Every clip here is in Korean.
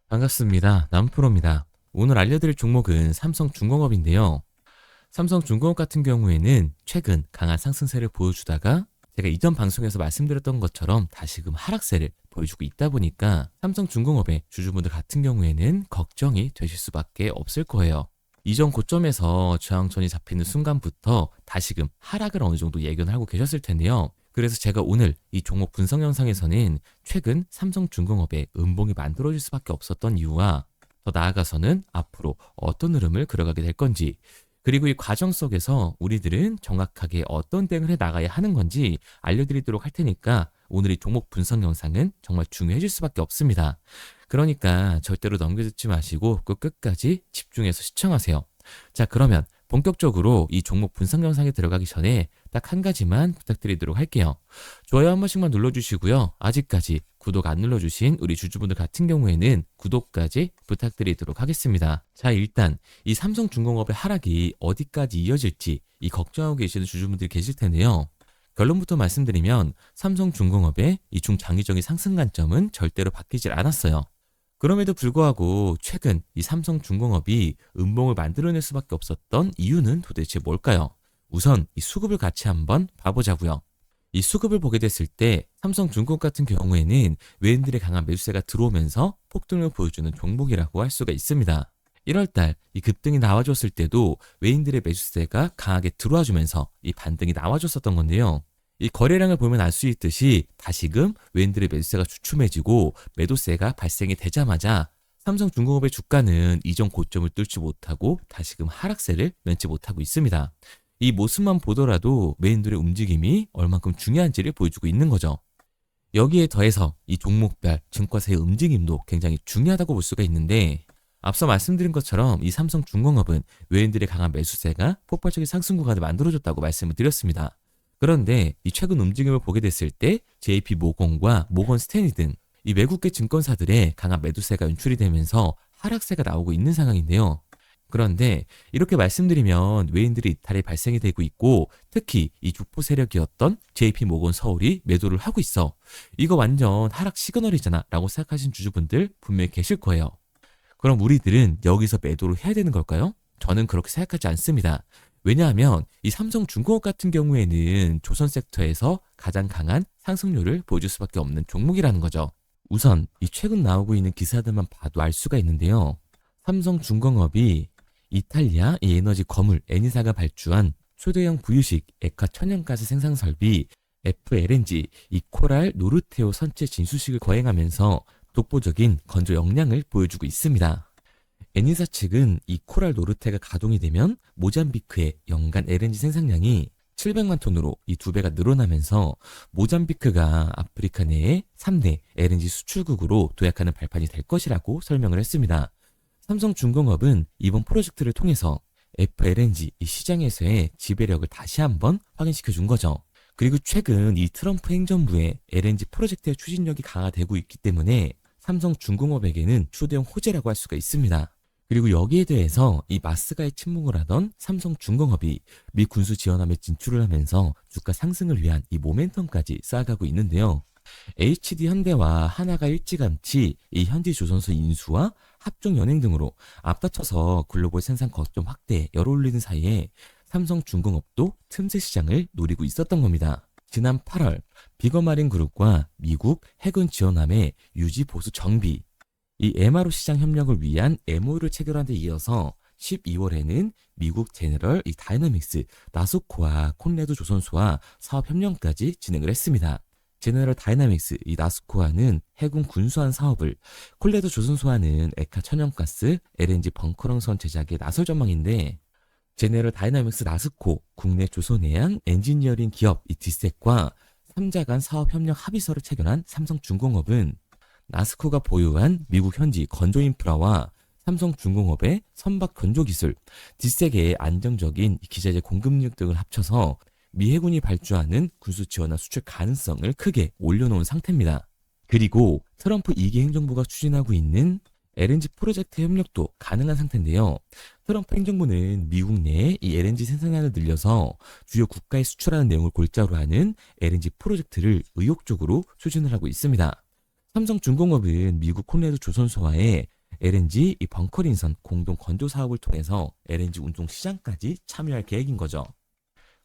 반갑습니다. 남프로입니다. 오늘 알려드릴 종목은 삼성중공업인데요. 삼성중공업 같은 경우에는 최근 강한 상승세를 보여주다가 제가 이전 방송에서 말씀드렸던 것처럼 다시금 하락세를 보여주고 있다 보니까 삼성중공업의 주주분들 같은 경우에는 걱정이 되실 수밖에 없을 거예요. 이전 고점에서 저항선이 잡히는 순간부터 다시금 하락을 어느 정도 예견하고 계셨을 텐데요. 그래서 제가 오늘 이 종목 분석 영상에서는 최근 삼성중공업의 음봉이 만들어질 수밖에 없었던 이유와 더 나아가서는 앞으로 어떤 흐름을 그려가게 될 건지, 그리고 이 과정 속에서 우리들은 정확하게 어떤 대응을 해 나가야 하는 건지 알려드리도록 할 테니까 오늘 이 종목 분석 영상은 정말 중요해질 수밖에 없습니다. 그러니까 절대로 넘겨듣지 마시고 그 끝까지 집중해서 시청하세요. 자, 그러면 본격적으로 이 종목 분석 영상에 들어가기 전에 딱 한 가지만 부탁드리도록 할게요. 좋아요 한 번씩만 눌러주시고요. 아직까지 구독 안 눌러주신 우리 주주분들 같은 경우에는 구독까지 부탁드리도록 하겠습니다. 자, 일단 이 삼성중공업의 하락이 어디까지 이어질지 이 걱정하고 계시는 주주분들이 계실 텐데요. 결론부터 말씀드리면 삼성중공업의 이 중장기적인 상승 관점은 절대로 바뀌질 않았어요. 그럼에도 불구하고 최근 이 삼성중공업이 음봉을 만들어낼 수밖에 없었던 이유는 도대체 뭘까요? 우선 이 수급을 같이 한번 봐보자고요. 이 수급을 보게 됐을 때 삼성중공업 같은 경우에는 외인들의 강한 매수세가 들어오면서 폭등을 보여주는 종목이라고 할 수가 있습니다. 1월달 이 급등이 나와줬을 때도 외인들의 매수세가 강하게 들어와주면서 이 반등이 나와줬었던 건데요. 이 거래량을 보면 알 수 있듯이 다시금 외인들의 매수세가 주춤해지고 매도세가 발생이 되자마자 삼성중공업의 주가는 이전 고점을 뚫지 못하고 다시금 하락세를 면치 못하고 있습니다. 이 모습만 보더라도 외인들의 움직임이 얼만큼 중요한지를 보여주고 있는 거죠. 여기에 더해서 이 종목별 증권사의 움직임도 굉장히 중요하다고 볼 수가 있는데, 앞서 말씀드린 것처럼 이 삼성중공업은 외인들의 강한 매수세가 폭발적인 상승 구간을 만들어줬다고 말씀을 드렸습니다. 그런데 이 최근 움직임을 보게 됐을 때 JP 모건과 모건 스탠리 등 이 외국계 증권사들의 강한 매도세가 연출이 되면서 하락세가 나오고 있는 상황인데요. 그런데 이렇게 말씀드리면 외인들의 이탈이 발생이 되고 있고, 특히 이 주포 세력이었던 JP 모건 서울이 매도를 하고 있어. 이거 완전 하락 시그널이잖아 라고 생각하신 주주분들 분명히 계실 거예요. 그럼 우리들은 여기서 매도를 해야 되는 걸까요? 저는 그렇게 생각하지 않습니다. 왜냐하면 이 삼성중공업 같은 경우에는 조선 섹터에서 가장 강한 상승률을 보여줄 수밖에 없는 종목이라는 거죠. 우선 이 최근 나오고 있는 기사들만 봐도 알 수가 있는데요. 삼성중공업이 이탈리아 이 에너지 거물 에니사가 발주한 초대형 부유식 액화 천연가스 생산 설비 FLNG 이 코랄 노르테오 선체 진수식을 거행하면서 독보적인 건조 역량을 보여주고 있습니다. 에니사 측은 이 코랄 노르테가 가동이 되면 모잠비크의 연간 LNG 생산량이 700만 톤으로 이 2배가 늘어나면서 모잠비크가 아프리카 내의 3대 LNG 수출국으로 도약하는 발판이 될 것이라고 설명을 했습니다. 삼성중공업은 이번 프로젝트를 통해서 FLNG 이 시장에서의 지배력을 다시 한번 확인시켜 준 거죠. 그리고 최근 이 트럼프 행정부의 LNG 프로젝트의 추진력이 강화되고 있기 때문에 삼성중공업에게는 초대형 호재라고 할 수가 있습니다. 그리고 여기에 대해서 이 마스가에 침묵을 하던 삼성중공업이 미 군수 지원함에 진출을 하면서 주가 상승을 위한 이 모멘텀까지 쌓아가고 있는데요. HD 현대와 하나가 일찌감치 이 현지조선소 인수와 합종 연행 등으로 앞다퉈서 글로벌 생산 거점 확대에 열올리는 사이에 삼성중공업도 틈새 시장을 노리고 있었던 겁니다. 지난 8월 비거마린 그룹과 미국 해군 지원함의 유지 보수 정비, 이 MRO 시장 협력을 위한 MOU를 체결한 데 이어서 12월에는 미국 제너럴 이 다이너믹스, 나스코와 콘레드 조선소와 사업 협력까지 진행을 했습니다. 제너럴 다이나믹스 이 나스코와는 해군 군수한 사업을, 콜레드 조선소와는 액화 천연가스 LNG 벙커렁선 제작에 나설 전망인데, 제너럴 다이나믹스 나스코 국내 조선해양 엔지니어링 기업 이 디셋과 3자 간 사업 협력 합의서를 체결한 삼성중공업은 나스코가 보유한 미국 현지 건조 인프라와 삼성중공업의 선박 건조 기술, 디셋의 안정적인 기자재 공급력 등을 합쳐서 미 해군이 발주하는 군수 지원화 수출 가능성을 크게 올려놓은 상태입니다. 그리고 트럼프 2기 행정부가 추진하고 있는 LNG 프로젝트 협력도 가능한 상태인데요. 트럼프 행정부는 미국 내에 이 LNG 생산량을 늘려서 주요 국가에 수출하는 내용을 골자로 하는 LNG 프로젝트를 의욕적으로 추진을 하고 있습니다. 삼성중공업은 미국 콘레드 조선소와의 LNG 이 벙커링선 공동 건조 사업을 통해서 LNG 운송 시장까지 참여할 계획인 거죠.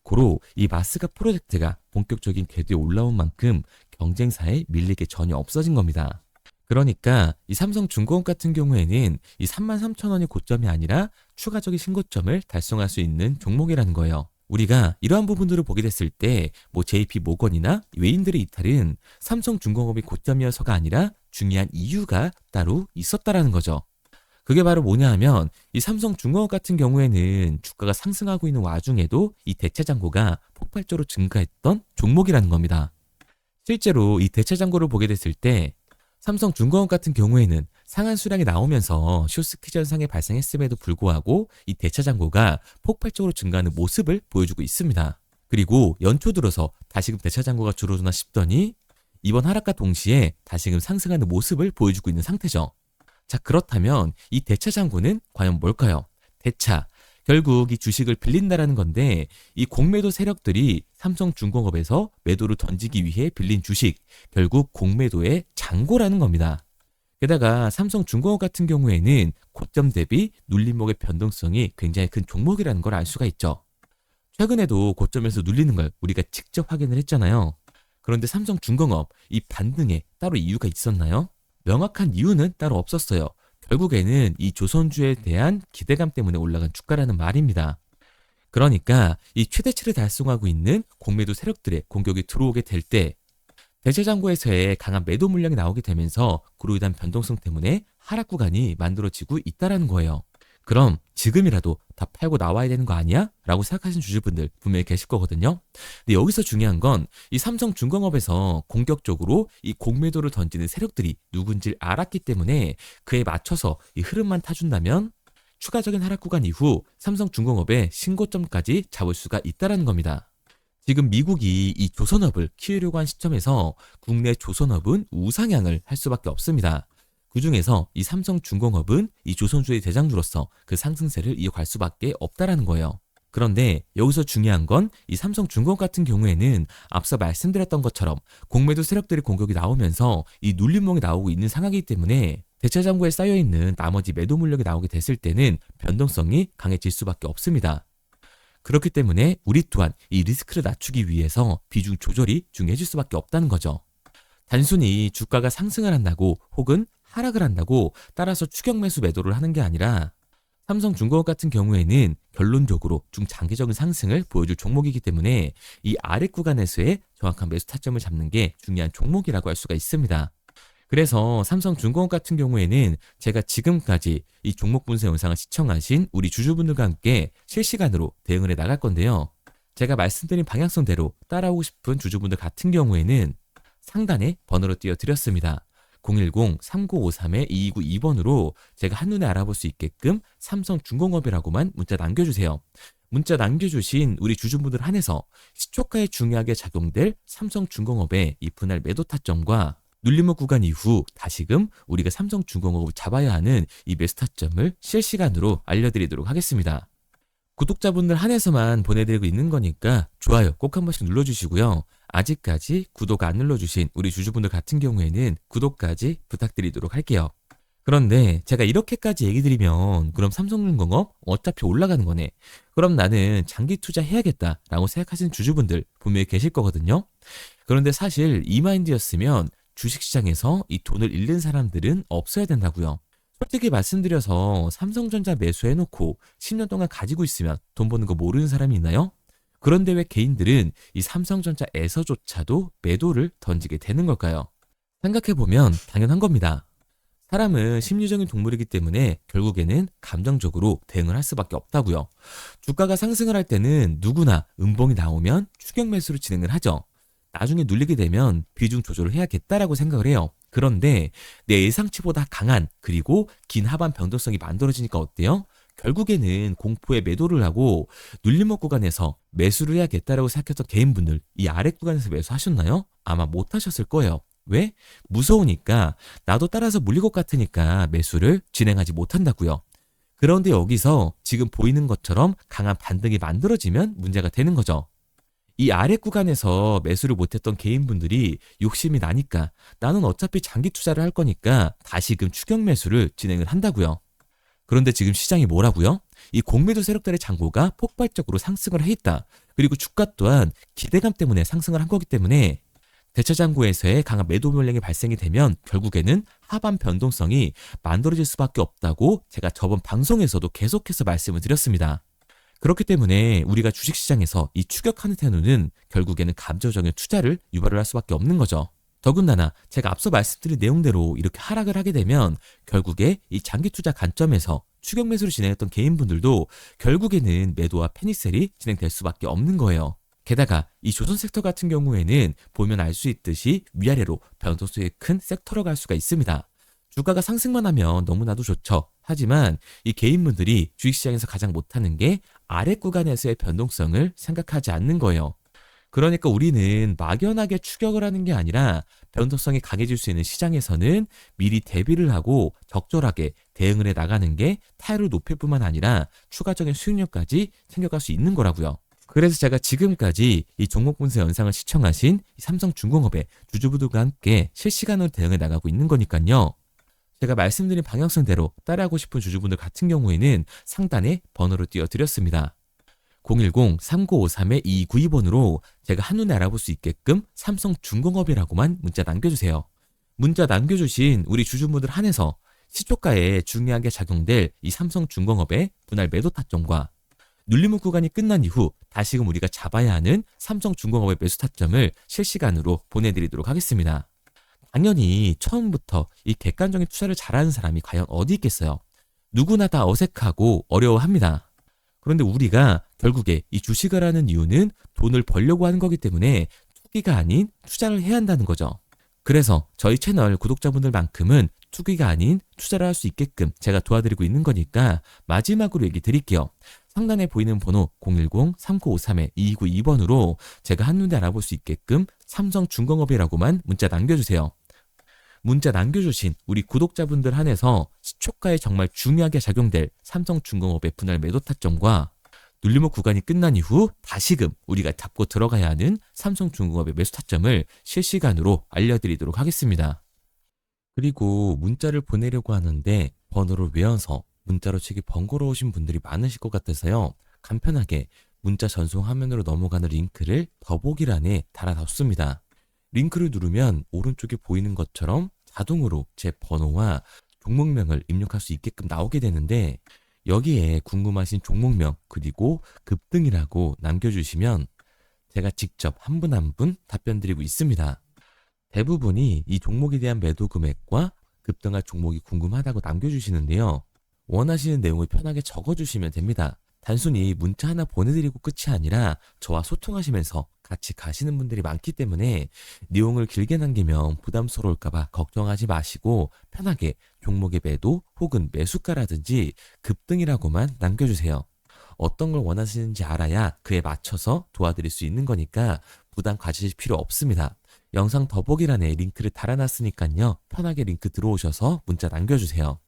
고로 이 마스가 프로젝트가 본격적인 궤도에 올라온 만큼 경쟁사에 밀릴 게 전혀 없어진 겁니다. 그러니까 이 삼성중공업 같은 경우에는 이 33,000원이 고점이 아니라 추가적인 신고점을 달성할 수 있는 종목이라는 거예요. 우리가 이러한 부분들을 보게 됐을 때 JP 모건이나 외인들의 이탈은 삼성중공업이 고점이어서가 아니라 중요한 이유가 따로 있었다라는 거죠. 그게 바로 뭐냐 하면 이 삼성중공업 같은 경우에는 주가가 상승하고 있는 와중에도 이 대체 잔고가 폭발적으로 증가했던 종목이라는 겁니다. 실제로 이 대체 잔고를 보게 됐을 때 삼성중공업 같은 경우에는 상한 수량이 나오면서 쇼스퀴즈 현상이 발생했음에도 불구하고 이 대체 잔고가 폭발적으로 증가하는 모습을 보여주고 있습니다. 그리고 연초 들어서 다시금 대체 잔고가 줄어드나 싶더니 이번 하락과 동시에 다시금 상승하는 모습을 보여주고 있는 상태죠. 자, 그렇다면 이 대차 잔고는 과연 뭘까요? 대차, 결국 이 주식을 빌린다라는 건데 이 공매도 세력들이 삼성중공업에서 매도를 던지기 위해 빌린 주식, 결국 공매도의 잔고라는 겁니다. 게다가 삼성중공업 같은 경우에는 고점 대비 눌림목의 변동성이 굉장히 큰 종목이라는 걸 알 수가 있죠. 최근에도 고점에서 눌리는 걸 우리가 직접 확인을 했잖아요. 그런데 삼성중공업 이 반등에 따로 이유가 있었나요? 명확한 이유는 따로 없었어요. 결국에는 이 조선주에 대한 기대감 때문에 올라간 주가라는 말입니다. 그러니까 이 최대치를 달성하고 있는 공매도 세력들의 공격이 들어오게 될 때 대체장고에서의 강한 매도 물량이 나오게 되면서 그로 인한 변동성 때문에 하락 구간이 만들어지고 있다라는 거예요. 그럼 지금이라도 다 팔고 나와야 되는 거 아니야? 라고 생각하시는 주주분들 분명히 계실 거거든요. 근데 여기서 중요한 건 이 삼성중공업에서 공격적으로 이 공매도를 던지는 세력들이 누군지를 알았기 때문에 그에 맞춰서 이 흐름만 타준다면 추가적인 하락 구간 이후 삼성중공업의 신고점까지 잡을 수가 있다는 겁니다. 지금 미국이 이 조선업을 키우려고 한 시점에서 국내 조선업은 우상향을 할 수밖에 없습니다. 그중에서 이 삼성중공업은 이 조선주의 대장주로서 그 상승세를 이어갈 수밖에 없다라는 거예요. 그런데 여기서 중요한 건 이 삼성중공업 같은 경우에는 앞서 말씀드렸던 것처럼 공매도 세력들의 공격이 나오면서 이 눌림목이 나오고 있는 상황이기 때문에 대차장고에 쌓여있는 나머지 매도 물량이 나오게 됐을 때는 변동성이 강해질 수밖에 없습니다. 그렇기 때문에 우리 또한 이 리스크를 낮추기 위해서 비중 조절이 중요해질 수밖에 없다는 거죠. 단순히 주가가 상승을 한다고 혹은 하락을 한다고 따라서 추격 매수 매도를 하는 게 아니라 삼성중공업 같은 경우에는 결론적으로 중장기적인 상승을 보여줄 종목이기 때문에 이 아래 구간에서의 정확한 매수 타점을 잡는 게 중요한 종목이라고 할 수가 있습니다. 그래서 삼성중공업 같은 경우에는 제가 지금까지 이 종목 분석 영상을 시청하신 우리 주주분들과 함께 실시간으로 대응을 해 나갈 건데요. 제가 말씀드린 방향성대로 따라오고 싶은 주주분들 같은 경우에는 상단에 번호로 띄워드렸습니다. 010-3953-2292번으로 제가 한눈에 알아볼 수 있게끔 삼성중공업이라고만 문자 남겨주세요. 문자 남겨주신 우리 주주분들 한해서 시초가에 중요하게 작용될 삼성중공업의 이 분할 매도 타점과 눌림목 구간 이후 다시금 우리가 삼성중공업을 잡아야 하는 이 매수 타점을 실시간으로 알려드리도록 하겠습니다. 구독자분들 한해서만 보내드리고 있는 거니까 좋아요 꼭 한 번씩 눌러주시고요. 아직까지 구독 안 눌러주신 우리 주주분들 같은 경우에는 구독까지 부탁드리도록 할게요. 그런데 제가 이렇게까지 얘기 드리면 그럼 삼성중공업 어차피 올라가는 거네. 그럼 나는 장기 투자해야겠다라고 생각하시는 주주분들 분명히 계실 거거든요. 그런데 사실 이 마인드였으면 주식시장에서 이 돈을 잃는 사람들은 없어야 된다고요. 솔직히 말씀드려서 삼성전자 매수해놓고 10년 동안 가지고 있으면 돈 버는 거 모르는 사람이 있나요? 그런데 왜 개인들은 이 삼성전자에서조차도 매도를 던지게 되는 걸까요? 생각해보면 당연한 겁니다. 사람은 심리적인 동물이기 때문에 결국에는 감정적으로 대응을 할 수밖에 없다고요. 주가가 상승을 할 때는 누구나 음봉이 나오면 추격 매수를 진행을 하죠. 나중에 눌리게 되면 비중 조절을 해야겠다라고 생각을 해요. 그런데 내 예상치보다 강한 그리고 긴 하반 변동성이 만들어지니까 어때요? 결국에는 공포에 매도를 하고 눌림목 구간에서 매수를 해야겠다라고 생각했던 개인분들 이 아래 구간에서 매수하셨나요? 아마 못하셨을 거예요. 왜? 무서우니까 나도 따라서 물릴 것 같으니까 매수를 진행하지 못한다고요. 그런데 여기서 지금 보이는 것처럼 강한 반등이 만들어지면 문제가 되는 거죠. 이 아래 구간에서 매수를 못했던 개인분들이 욕심이 나니까 나는 어차피 장기 투자를 할 거니까 다시금 추격 매수를 진행을 한다고요. 그런데 지금 시장이 뭐라고요? 이 공매도 세력들의 잔고가 폭발적으로 상승을 해 있다. 그리고 주가 또한 기대감 때문에 상승을 한 거기 때문에 대차 잔고에서의 강한 매도 물량이 발생이 되면 결국에는 하반 변동성이 만들어질 수밖에 없다고 제가 저번 방송에서도 계속해서 말씀을 드렸습니다. 그렇기 때문에 우리가 주식시장에서 이 추격하는 태도는 결국에는 감정적인 투자를 유발을 할 수밖에 없는 거죠. 더군다나 제가 앞서 말씀드린 내용대로 이렇게 하락을 하게 되면 결국에 이 장기 투자 관점에서 추격 매수를 진행했던 개인분들도 결국에는 매도와 패닉셀이 진행될 수밖에 없는 거예요. 게다가 이 조선 섹터 같은 경우에는 보면 알 수 있듯이 위아래로 변동성이 큰 섹터로 갈 수가 있습니다. 주가가 상승만 하면 너무나도 좋죠. 하지만 이 개인분들이 주식시장에서 가장 못하는 게 아래 구간에서의 변동성을 생각하지 않는 거예요. 그러니까 우리는 막연하게 추격을 하는 게 아니라 변동성이 강해질 수 있는 시장에서는 미리 대비를 하고 적절하게 대응을 해 나가는 게 타율을 높일 뿐만 아니라 추가적인 수익률까지 챙겨갈 수 있는 거라고요. 그래서 제가 지금까지 이 종목 분석 영상을 시청하신 이 삼성중공업의 주주분들과 함께 실시간으로 대응해 나가고 있는 거니까요. 제가 말씀드린 방향성대로 따라하고 싶은 주주분들 같은 경우에는 상단에 번호를 띄워드렸습니다. 010-3953-2292번으로 제가 한눈에 알아볼 수 있게끔 삼성중공업이라고만 문자 남겨주세요. 문자 남겨주신 우리 주주분들 한해서 시초가에 중요하게 작용될 이 삼성중공업의 분할 매도 타점과 눌림목 구간이 끝난 이후 다시금 우리가 잡아야 하는 삼성중공업의 매수 타점을 실시간으로 보내드리도록 하겠습니다. 당연히 처음부터 이 객관적인 투자를 잘하는 사람이 과연 어디 있겠어요? 누구나 다 어색하고 어려워합니다. 그런데 우리가 결국에 이 주식을 하는 이유는 돈을 벌려고 하는 거기 때문에 투기가 아닌 투자를 해야 한다는 거죠. 그래서 저희 채널 구독자분들만큼은 투기가 아닌 투자를 할 수 있게끔 제가 도와드리고 있는 거니까 마지막으로 얘기 드릴게요. 상단에 보이는 번호 010-3953-2292번으로 제가 한눈에 알아볼 수 있게끔 삼성중공업이라고만 문자 남겨주세요. 문자 남겨주신 우리 구독자분들 한해서 시초가에 정말 중요하게 작용될 삼성중공업의 분할 매도 타점과 눌림목 구간이 끝난 이후 다시금 우리가 잡고 들어가야 하는 삼성중공업의 매수 타점을 실시간으로 알려드리도록 하겠습니다. 그리고 문자를 보내려고 하는데 번호를 외워서 문자로 치기 번거로우신 분들이 많으실 것 같아서요. 간편하게 문자 전송 화면으로 넘어가는 링크를 더보기란에 달아놨습니다. 링크를 누르면 오른쪽에 보이는 것처럼 자동으로 제 번호와 종목명을 입력할 수 있게끔 나오게 되는데 여기에 궁금하신 종목명 그리고 급등이라고 남겨주시면 제가 직접 한 분 한 분 답변 드리고 있습니다. 대부분이 이 종목에 대한 매도 금액과 급등할 종목이 궁금하다고 남겨주시는데요. 원하시는 내용을 편하게 적어주시면 됩니다. 단순히 문자 하나 보내드리고 끝이 아니라 저와 소통하시면서 같이 가시는 분들이 많기 때문에 내용을 길게 남기면 부담스러울까봐 걱정하지 마시고 편하게 종목의 매도 혹은 매수가라든지 급등이라고만 남겨주세요. 어떤 걸 원하시는지 알아야 그에 맞춰서 도와드릴 수 있는 거니까 부담 가지실 필요 없습니다. 영상 더보기란에 링크를 달아놨으니까요. 편하게 링크 들어오셔서 문자 남겨주세요.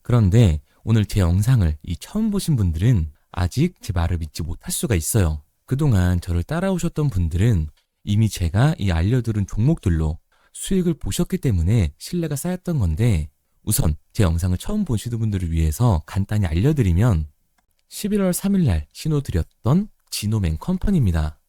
그런데 오늘 제 영상을 처음 보신 분들은 아직 제 말을 믿지 못할 수가 있어요. 그동안 저를 따라오셨던 분들은 이미 제가 알려드린 종목들로 수익을 보셨기 때문에 신뢰가 쌓였던 건데 우선 제 영상을 처음 보시는 분들을 위해서 간단히 알려드리면 11월 3일날 신호드렸던 지노맨컴퍼니입니다.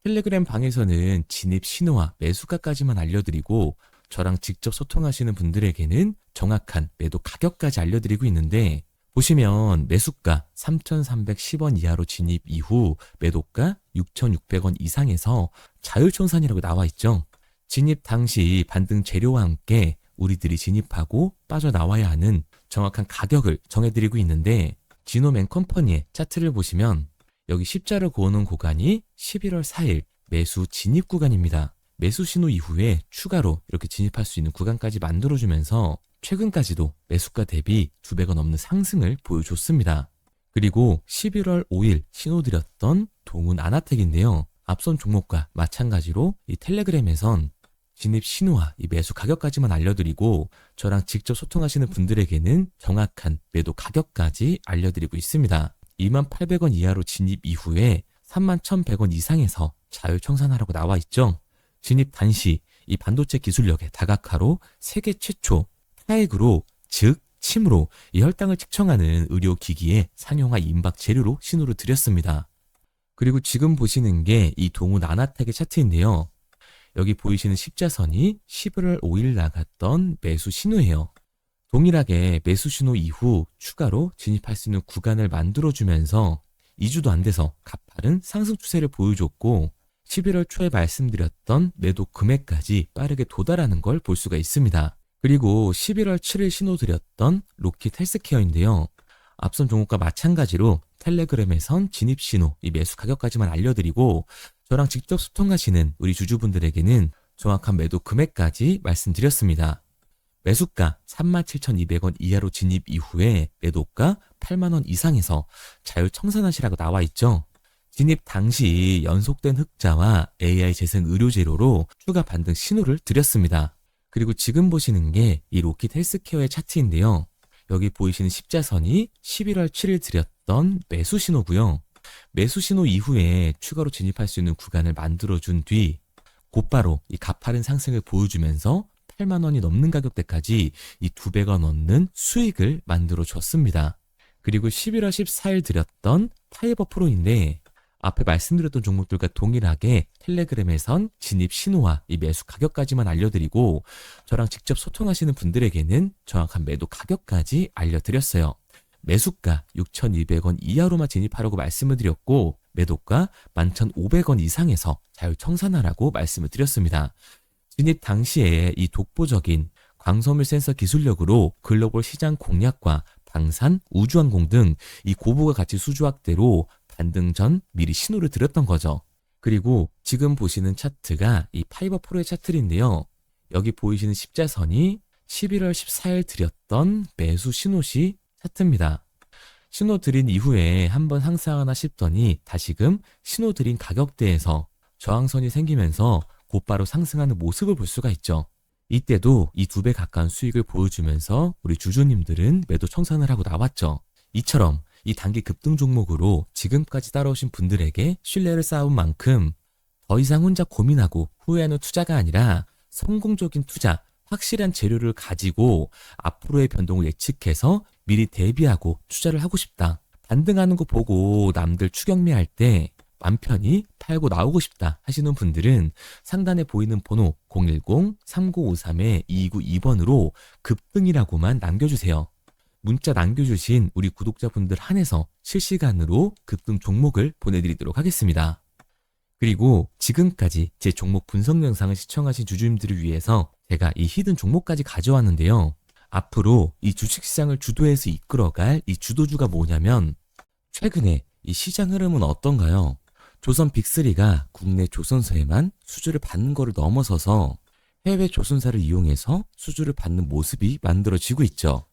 텔레그램 방에서는 진입 신호와 매수가까지만 알려드리고 저랑 직접 소통하시는 분들에게는 정확한 매도 가격까지 알려드리고 있는데 보시면 매수가 3,310원 이하로 진입 이후 매도가 6,600원 이상에서 자율청산이라고 나와 있죠. 진입 당시 반등 재료와 함께 우리들이 진입하고 빠져나와야 하는 정확한 가격을 정해드리고 있는데 지노맨컴퍼니의 차트를 보시면 여기 십자를 그어놓은 구간이 11월 4일 매수 진입 구간입니다. 매수 신호 이후에 추가로 이렇게 진입할 수 있는 구간까지 만들어주면서 최근까지도 매수가 대비 2배가 넘는 상승을 보여줬습니다. 그리고 11월 5일 신호드렸던 동훈 아나텍인데요. 앞선 종목과 마찬가지로 이 텔레그램에선 진입 신호와 이 매수 가격까지만 알려드리고 저랑 직접 소통하시는 분들에게는 정확한 매도 가격까지 알려드리고 있습니다. 28,000원 이하로 진입 이후에 31,100원 이상에서 자율청산하라고 나와 있죠. 진입 단시 이 반도체 기술력의 다각화로 세계 최초 타액으로 즉 침으로 이 혈당을 측정하는 의료기기에 상용화 임박 재료로 신호를 드렸습니다. 그리고 지금 보시는 게 이 동우 나나텍의 차트인데요. 여기 보이시는 십자선이 11월 5일 나갔던 매수 신호예요. 동일하게 매수 신호 이후 추가로 진입할 수 있는 구간을 만들어주면서 2주도 안 돼서 가파른 상승 추세를 보여줬고 11월 초에 말씀드렸던 매도 금액까지 빠르게 도달하는 걸 볼 수가 있습니다. 그리고 11월 7일 신호 드렸던 로킷 헬스케어인데요. 앞선 종목과 마찬가지로 텔레그램에선 진입 신호, 이 매수 가격까지만 알려드리고 저랑 직접 소통하시는 우리 주주분들에게는 정확한 매도 금액까지 말씀드렸습니다. 매수가 37,200원 이하로 진입 이후에 매도가 8만원 이상에서 자율청산하시라고 나와 있죠. 진입 당시 연속된 흑자와 AI 재생 의료 재료로 추가 반등 신호를 드렸습니다. 그리고 지금 보시는 게 이 로킷 헬스케어의 차트인데요. 여기 보이시는 십자선이 11월 7일 드렸던 매수 신호고요. 매수 신호 이후에 추가로 진입할 수 있는 구간을 만들어준 뒤 곧바로 이 가파른 상승을 보여주면서 8만 원이 넘는 가격대까지 이 2배가 넘는 수익을 만들어 줬습니다. 그리고 11월 14일 드렸던 파이버 프로인데 앞에 말씀드렸던 종목들과 동일하게 텔레그램에선 진입 신호와 이 매수 가격까지만 알려드리고 저랑 직접 소통하시는 분들에게는 정확한 매도 가격까지 알려드렸어요. 매수가 6,200원 이하로만 진입하라고 말씀을 드렸고 매도가 11,500원 이상에서 자율청산하라고 말씀을 드렸습니다. 진입 당시에 이 독보적인 광섬유 센서 기술력으로 글로벌 시장 공략과 방산, 우주항공 등 이 고부가 가치 수주 확대로 반등 전 미리 신호를 드렸던 거죠. 그리고 지금 보시는 차트가 이 파이버 프로의 차트인데요. 여기 보이시는 십자선이 11월 14일 드렸던 매수 신호시 차트입니다. 신호 드린 이후에 한번 상승하나 싶더니 다시금 신호 드린 가격대에서 저항선이 생기면서 곧바로 상승하는 모습을 볼 수가 있죠. 이때도 이 2배 가까운 수익을 보여주면서 우리 주주님들은 매도 청산을 하고 나왔죠. 이처럼 이 단기 급등 종목으로 지금까지 따라오신 분들에게 신뢰를 쌓은 만큼 더 이상 혼자 고민하고 후회하는 투자가 아니라 성공적인 투자, 확실한 재료를 가지고 앞으로의 변동을 예측해서 미리 대비하고 투자를 하고 싶다. 반등하는 거 보고 남들 추격매할 때 맘 편히 팔고 나오고 싶다 하시는 분들은 상단에 보이는 번호 010-3953-2292번으로 급등이라고만 남겨주세요. 문자 남겨주신 우리 구독자분들 한해서 실시간으로 급등 종목을 보내드리도록 하겠습니다. 그리고 지금까지 제 종목 분석 영상을 시청하신 주주님들을 위해서 제가 이 히든 종목까지 가져왔는데요. 앞으로 이 주식시장을 주도해서 이끌어갈 이 주도주가 뭐냐면 최근에 이 시장 흐름은 어떤가요? 조선 빅3가 국내 조선사에만 수주를 받는 거를 넘어서서 해외 조선사를 이용해서 수주를 받는 모습이 만들어지고 있죠.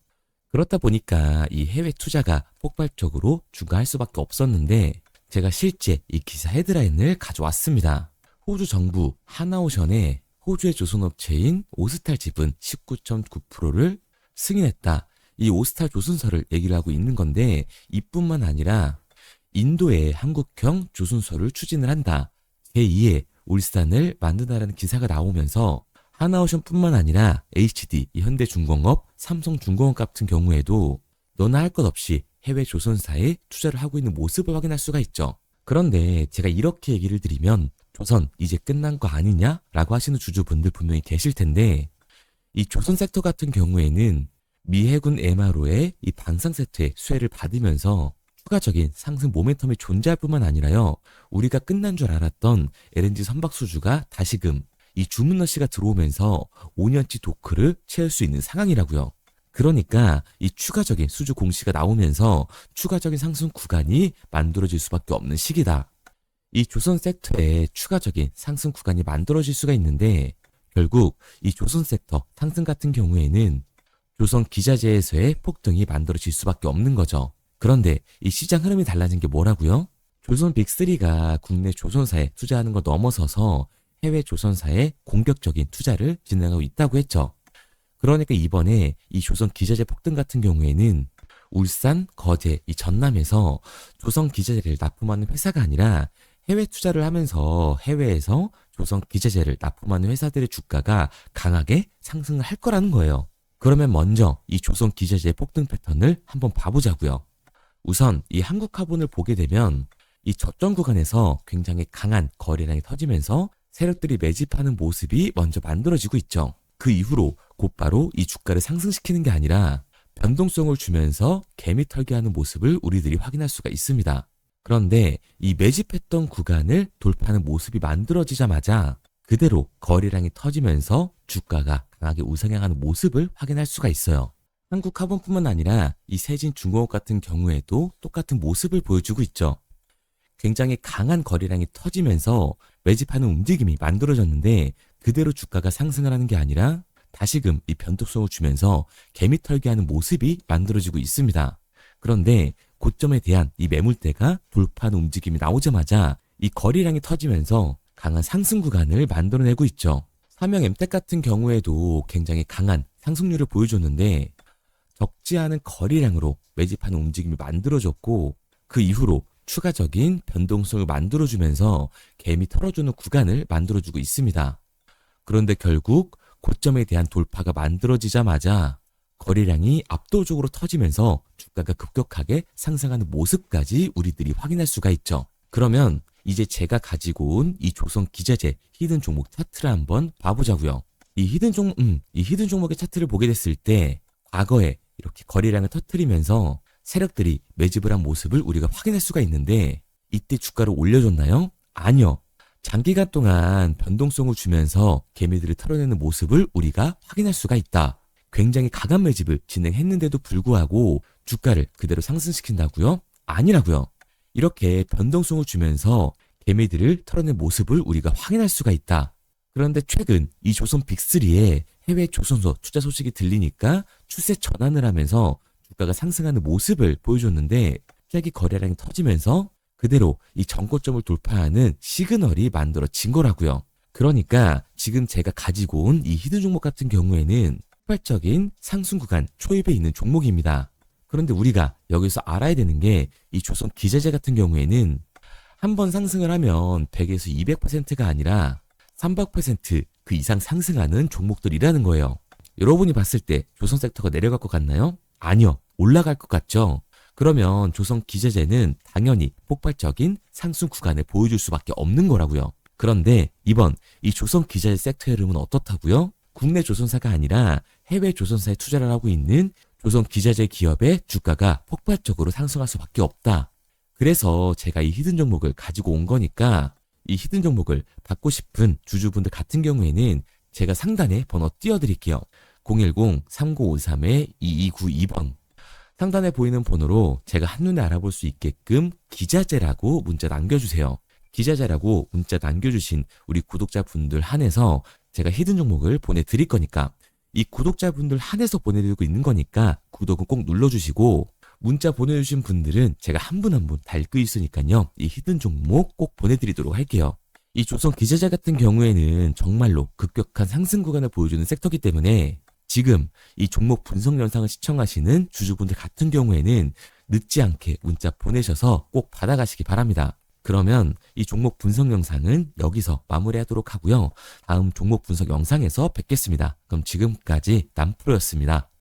그렇다 보니까 이 해외 투자가 폭발적으로 증가할 수밖에 없었는데 제가 실제 이 기사 헤드라인을 가져왔습니다. 호주 정부 하나오션에 호주의 조선업체인 오스탈 지분 19.9%를 승인했다. 이 오스탈 조선사를 얘기를 하고 있는 건데 이뿐만 아니라 인도의 한국형 조선소를 추진을 한다. 제2의 울산을 만든다라는 기사가 나오면서 하나오션뿐만 아니라 HD, 현대중공업, 삼성중공업 같은 경우에도 너나 할 것 없이 해외 조선사에 투자를 하고 있는 모습을 확인할 수가 있죠. 그런데 제가 이렇게 얘기를 드리면 조선 이제 끝난 거 아니냐라고 하시는 주주분들 분명히 계실 텐데 이 조선 섹터 같은 경우에는 미 해군 MRO의 이 방산 세트의 수혜를 받으면서 추가적인 상승 모멘텀이 존재할 뿐만 아니라요. 우리가 끝난 줄 알았던 LNG 선박 수주가 다시금 이 주문러시가 들어오면서 5년치 도크를 채울 수 있는 상황이라고요. 그러니까 이 추가적인 수주 공시가 나오면서 추가적인 상승 구간이 만들어질 수밖에 없는 시기다. 이 조선 섹터에 추가적인 상승 구간이 만들어질 수가 있는데 결국 이 조선 섹터 상승 같은 경우에는 조선 기자재에서의 폭등이 만들어질 수밖에 없는 거죠. 그런데 이 시장 흐름이 달라진 게 뭐라고요? 조선 빅3가 국내 조선사에 투자하는 거 넘어서서 해외 조선사에 공격적인 투자를 진행하고 있다고 했죠. 그러니까 이번에 이 조선 기자재 폭등 같은 경우에는 울산, 거제, 이 전남에서 조선 기자재를 납품하는 회사가 아니라 해외 투자를 하면서 해외에서 조선 기재재를 납품하는 회사들의 주가가 강하게 상승을 할 거라는 거예요. 그러면 먼저 이 조선 기재재의 폭등 패턴을 한번 봐보자고요. 우선 이 한국화본을 보게 되면 이 저점 구간에서 굉장히 강한 거래량이 터지면서 세력들이 매집하는 모습이 먼저 만들어지고 있죠. 그 이후로 곧바로 이 주가를 상승시키는 게 아니라 변동성을 주면서 개미 털기하는 모습을 우리들이 확인할 수가 있습니다. 그런데 이 매집했던 구간을 돌파하는 모습이 만들어지자마자 그대로 거래량이 터지면서 주가가 강하게 우상향하는 모습을 확인할 수가 있어요. 한국화본뿐만 아니라 이 세진중공업 같은 경우에도 똑같은 모습을 보여주고 있죠. 굉장히 강한 거래량이 터지면서 매집하는 움직임이 만들어졌는데 그대로 주가가 상승을 하는 게 아니라 다시금 이 변동성을 주면서 개미 털기하는 모습이 만들어지고 있습니다. 그런데 고점에 대한 이 매물대가 돌파하는 움직임이 나오자마자 이 거래량이 터지면서 강한 상승 구간을 만들어내고 있죠. 삼형 엠텍 같은 경우에도 굉장히 강한 상승률을 보여줬는데 적지 않은 거래량으로 매집하는 움직임이 만들어졌고 그 이후로 추가적인 변동성을 만들어주면서 개미 털어주는 구간을 만들어주고 있습니다. 그런데 결국 고점에 대한 돌파가 만들어지자마자 거래량이 압도적으로 터지면서 주가가 급격하게 상승하는 모습까지 우리들이 확인할 수가 있죠. 그러면 이제 제가 가지고 온 이 조선 기재재 히든 종목 차트를 한번 봐보자고요. 이 히든 종목의 차트를 보게 됐을 때 과거에 이렇게 거래량을 터뜨리면서 세력들이 매집을 한 모습을 우리가 확인할 수가 있는데 이때 주가를 올려줬나요? 아니요. 장기간 동안 변동성을 주면서 개미들을 털어내는 모습을 우리가 확인할 수가 있다. 굉장히 강한 매집을 진행했는데도 불구하고 주가를 그대로 상승시킨다고요? 아니라고요. 이렇게 변동성을 주면서 개미들을 털어낸 모습을 우리가 확인할 수가 있다. 그런데 최근 이 조선 빅3의 해외 조선소 투자 소식이 들리니까 추세 전환을 하면서 주가가 상승하는 모습을 보여줬는데 갑자기 거래량이 터지면서 그대로 이 전고점을 돌파하는 시그널이 만들어진 거라고요. 그러니까 지금 제가 가지고 온 이 히든 종목 같은 경우에는 폭발적인 상승 구간 초입에 있는 종목입니다. 그런데 우리가 여기서 알아야 되는 게 이 조선 기재재 같은 경우에는 한번 상승을 하면 100에서 200%가 아니라 300%그 이상 상승하는 종목들이라는 거예요. 여러분이 봤을 때 조선 섹터가 내려갈 것 같나요? 아니요. 올라갈 것 같죠? 그러면 조선 기재재는 당연히 폭발적인 상승 구간을 보여줄 수밖에 없는 거라고요. 그런데 이번 이 조선 기재재 섹터 흐름은 어떻다고요? 국내 조선사가 아니라 해외 조선사에 투자를 하고 있는 조선 기재재 기업의 주가가 폭발적으로 상승할 수밖에 없다. 그래서 제가 이 히든 종목을 가지고 온 거니까 이 히든 종목을 받고 싶은 주주분들 같은 경우에는 제가 상단에 번호 띄워드릴게요. 010-3953-2292번 상단에 보이는 번호로 제가 한눈에 알아볼 수 있게끔 기자재라고 문자 남겨주세요. 기자재라고 문자 남겨주신 우리 구독자분들 한해서 제가 히든 종목을 보내드릴 거니까 이 구독자분들 한해서 보내드리고 있는 거니까 구독은 꼭 눌러주시고 문자 보내주신 분들은 제가 한 분 한 분 다 읽고 있으니까요. 이 히든 종목 꼭 보내드리도록 할게요. 이 조선 기재재 같은 경우에는 정말로 급격한 상승 구간을 보여주는 섹터이기 때문에 지금 이 종목 분석 영상을 시청하시는 주주분들 같은 경우에는 늦지 않게 문자 보내셔서 꼭 받아가시기 바랍니다. 그러면 이 종목 분석 영상은 여기서 마무리하도록 하고요. 다음 종목 분석 영상에서 뵙겠습니다. 그럼 지금까지 남프로였습니다.